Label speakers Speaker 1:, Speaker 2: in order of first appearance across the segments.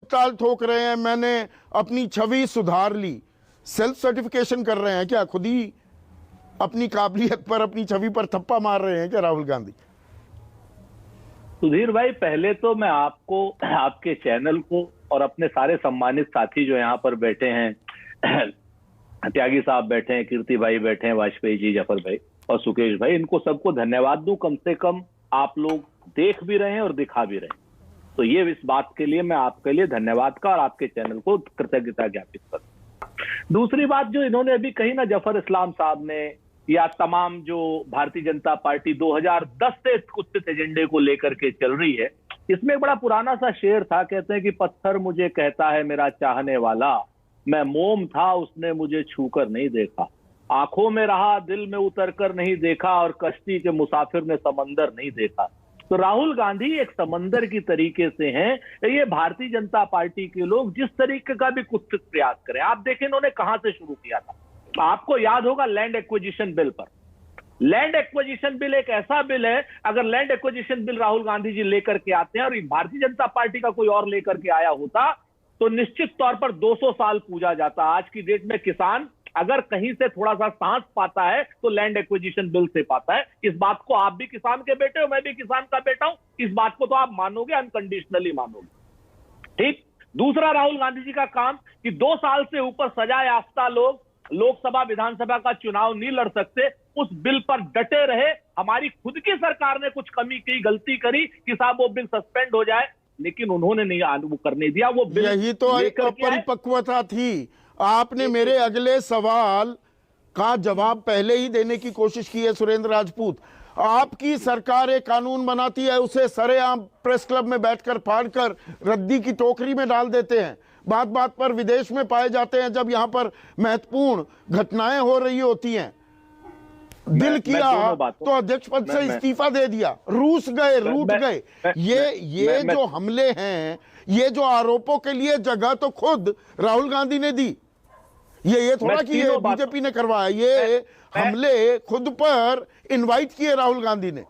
Speaker 1: ताल ठोक रहे हैं, मैंने अपनी छवि सुधार ली, सेल्फ सर्टिफिकेशन कर रहे हैं क्या? खुद ही अपनी काबिलियत पर, अपनी छवि पर थप्पा मार रहे हैं क्या राहुल गांधी?
Speaker 2: सुधीर भाई, पहले तो मैं आपको, आपके चैनल को और अपने सारे सम्मानित साथी जो यहाँ पर बैठे हैं, त्यागी साहब बैठे हैं, कीर्ति भाई बैठे हैं, वाजपेयी जी, जफर भाई और सुकेश भाई, इनको सबको धन्यवाद दूं। कम से कम आप लोग देख भी रहे हैं और दिखा भी रहे हैं, तो ये इस बात के लिए मैं आपके लिए धन्यवाद का और आपके चैनल को कृतज्ञता ज्ञापित करता। दूसरी बात जो इन्होंने अभी कही ना, जफर इस्लाम साहब ने, या तमाम जो भारतीय जनता पार्टी 2010 से कुत्सित एजेंडे को लेकर के चल रही है, इसमें एक बड़ा पुराना सा शेर था, कहते हैं कि पत्थर मुझे कहता है मेरा चाहने वाला, मैं मोम था उसने मुझे छूकर नहीं देखा, आंखों में रहा दिल में उतर कर नहीं देखा, और कश्ती के मुसाफिर ने समंदर नहीं देखा। तो राहुल गांधी एक समंदर की तरीके से हैं। ये भारतीय जनता पार्टी के लोग जिस तरीके का भी कुत्सित प्रयास करें, आप देखें इन्होंने कहां से शुरू किया था। आपको याद होगा लैंड एक्विजिशन बिल पर। लैंड एक्विजिशन बिल एक ऐसा बिल है, अगर land acquisition bill Rahul Gandhi ji लेकर के आते हैं और भारतीय जनता पार्टी का कोई और लेकर के आया होता तो निश्चित तौर पर 200 साल पूजा जाता। आज की डेट में किसान अगर कहीं से थोड़ा सा सांस पाता है तो लैंड एक्विजिशन बिल से पाता है। इस बात को आप भी किसान के बेटे हो, मैं भी किसान का बेटा हूं, इस बात को तो आप मानोगे, अनकंडीशनली मानोगे। ठीक। दूसरा राहुल गांधी जी का काम कि 2 साल से ऊपर सजा याफ्ता लोग लोकसभा विधानसभा का चुनाव नहीं लड़ सकते, उस बिल पर डटे रहे। हमारी खुद की सरकार ने कुछ कमी की, गलती करी कि साहब वो बिल सस्पेंड हो जाए, लेकिन उन्होंने नहीं वो करने दिया। वो बिल
Speaker 1: यही तो परिपक्वता थी। आपने मेरे अगले सवाल का जवाब पहले ही देने की कोशिश की है सुरेंद्र राजपूत। आपकी सरकार एक कानून बनाती है, उसे सरेआम प्रेस क्लब में बैठकर फाड़कर रद्दी की टोकरी में डाल देते हैं। बात बात पर विदेश में पाए जाते हैं जब यहां पर महत्वपूर्ण घटनाएं हो रही होती हैं। दिल किया तो अध्यक्ष पद से इस्तीफा दे दिया, रूस गए, रूठ गए। ये जो हमले हैं, ये जो आरोपों के लिए जगह तो खुद राहुल गांधी ने दी। ये थोड़ा कि ये बीजेपी ने करवाया, ये हमले खुद पर इनवाइट किए राहुल गांधी ने।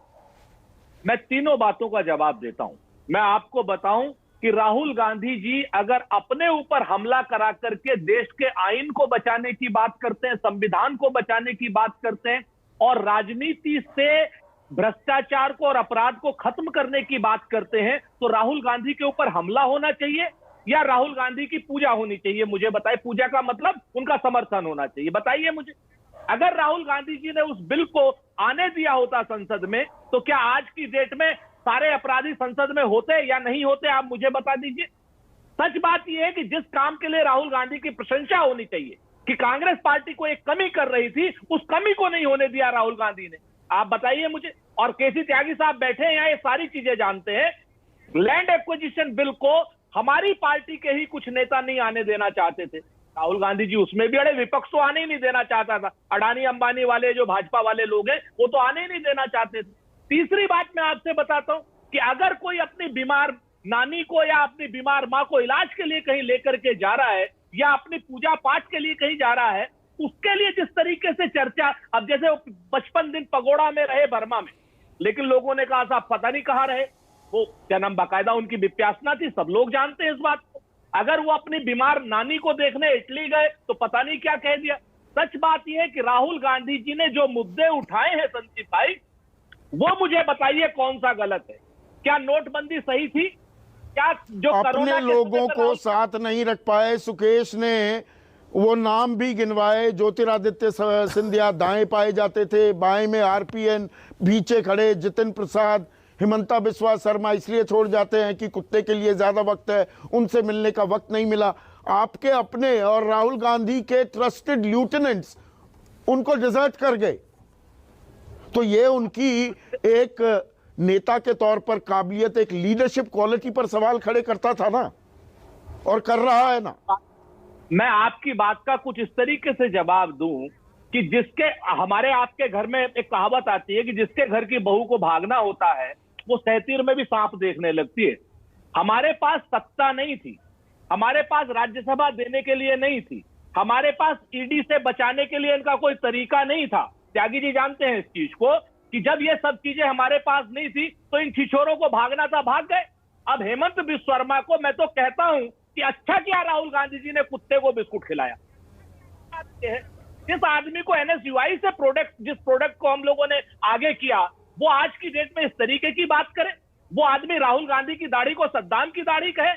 Speaker 2: मैं तीनों बातों का जवाब देता हूं। मैं आपको बताऊं कि राहुल गांधी जी अगर अपने ऊपर हमला करा करके देश के आइन को बचाने की बात करते हैं, संविधान को बचाने की बात करते हैं और राजनीति से भ्रष्टाचार को और अपराध को खत्म करने की बात करते हैं, तो राहुल गांधी के ऊपर हमला होना चाहिए या राहुल गांधी की पूजा होनी चाहिए? मुझे बताइए। पूजा का मतलब उनका समर्थन होना चाहिए, बताइए मुझे। अगर राहुल गांधी जी ने उस बिल को आने दिया होता संसद में, तो क्या आज की डेट में सारे अपराधी संसद में होते या नहीं होते? आप मुझे बता दीजिए। सच बात यह है कि जिस काम के लिए राहुल गांधी की प्रशंसा होनी चाहिए कि कांग्रेस पार्टी को एक कमी कर रही थी, उस कमी को नहीं होने दिया राहुल गांधी ने। आप बताइए मुझे। और केसी त्यागी साहब बैठे हैं यहाँ, ये सारी चीजें जानते हैं। लैंड एक्विजिशन बिल को हमारी पार्टी के ही कुछ नेता नहीं आने देना चाहते थे, राहुल गांधी जी उसमें भी अड़े, विपक्ष तो आने ही नहीं देना चाहता था। अडानी अंबानी वाले जो भाजपा वाले लोग हैं वो तो आने ही नहीं देना चाहते थे। तीसरी बात मैं आपसे बताता हूं कि अगर कोई अपनी बीमार नानी को या अपनी बीमार मां को इलाज के लिए कहीं लेकर के जा रहा है या अपनी पूजा पाठ के लिए कहीं जा रहा है, उसके लिए जिस तरीके से चर्चा, अब जैसे 55 दिन पगोड़ा में रहे बर्मा में, लेकिन लोगों ने कहा साहब पता नहीं कहां रहे, वो क्या नाम, बाकायदा उनकी विप्यासना थी, सब लोग जानते हैं इस बात को। अगर वो अपनी बीमार नानी को देखने इटली गए तो पता नहीं क्या कह दिया। सच बात यह है कि राहुल गांधी जी ने जो मुद्दे उठाए हैं संदीप भाई, वो मुझे बताइए कौन सा गलत है? क्या नोटबंदी सही थी? क्या जो
Speaker 1: अपने लोगों को साथ नहीं रख पाए? सुकेश ने वो नाम भी गिनवाए, ज्योतिरादित्य सिंधिया दाएं पाए जाते थे, बाएं में आरपीएन, पीछे खड़े जितिन प्रसाद, हिमंता बिस्वा शर्मा इसलिए छोड़ जाते हैं कि कुत्ते के लिए ज्यादा वक्त है, उनसे मिलने का वक्त नहीं मिला। आपके अपने और राहुल गांधी के ट्रस्टेड ल्यूटेनेंट्स उनको डिजर्ट कर गए। तो ये उनकी एक नेता के तौर पर काबिलियत, एक लीडरशिप क्वालिटी पर सवाल खड़े करता था ना, और कर रहा है ना।
Speaker 2: मैं आपकी बात का कुछ इस तरीके से जवाब दूं कि जिसके, हमारे आपके घर में एक कहावत आती है कि जिसके घर की बहू को भागना होता है वो सहतीर में भी सांप देखने लगती है। हमारे पास सत्ता नहीं थी, हमारे पास राज्यसभा देने के लिए नहीं थी, हमारे पास ईडी से बचाने के लिए इनका कोई तरीका नहीं था। त्यागी जी जानते हैं इस चीज को कि जब ये सब चीजें हमारे पास नहीं थी तो इन छिछोरों को भागना था, भाग गए। अब हेमंत बिस्वा शर्मा को मैं तो कहता हूं कि अच्छा किया राहुल गांधी जी ने कुत्ते को बिस्कुट खिलाया। जिस आदमी को एनएसयूआई से जिस प्रोडक्ट को हम लोगों ने आगे किया, वो आज की डेट में इस तरीके की बात करे। वो आदमी राहुल गांधी की दाढ़ी को सद्दाम की दाढ़ी कहे।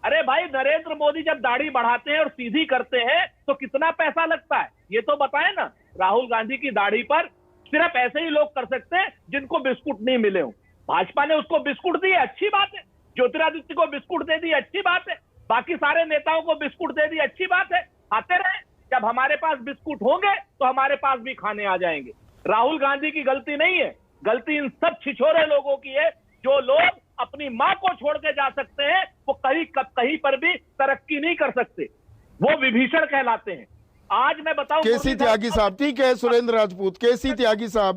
Speaker 2: अरे भाई, नरेंद्र मोदी जब दाढ़ी बढ़ाते हैं और सीधी करते हैं तो कितना पैसा लगता है, ये तो बताए ना। राहुल गांधी की दाढ़ी पर सिर्फ ऐसे ही लोग कर सकते हैं जिनको बिस्कुट नहीं मिले हो। भाजपा ने उसको बिस्कुट दिए, अच्छी बात है। ज्योतिरादित्य को बिस्कुट दे दी, अच्छी बात है। बाकी सारे नेताओं को बिस्कुट दे दी, अच्छी बात है। आते रहे, जब हमारे पास बिस्कुट होंगे तो हमारे पास भी खाने आ जाएंगे। राहुल गांधी की गलती नहीं है, गलती इन सब छिछोरे लोगों की है जो लोग अपनी मां को छोड़ के जा सकते हैं, वो कहीं पर भी तरक्की नहीं कर सकते, वो विभीषण कहलाते हैं। आज मैं बताऊं,
Speaker 1: केसी त्यागी साहब, ठीक है सुरेंद्र राजपूत, केसी त्यागी साहब,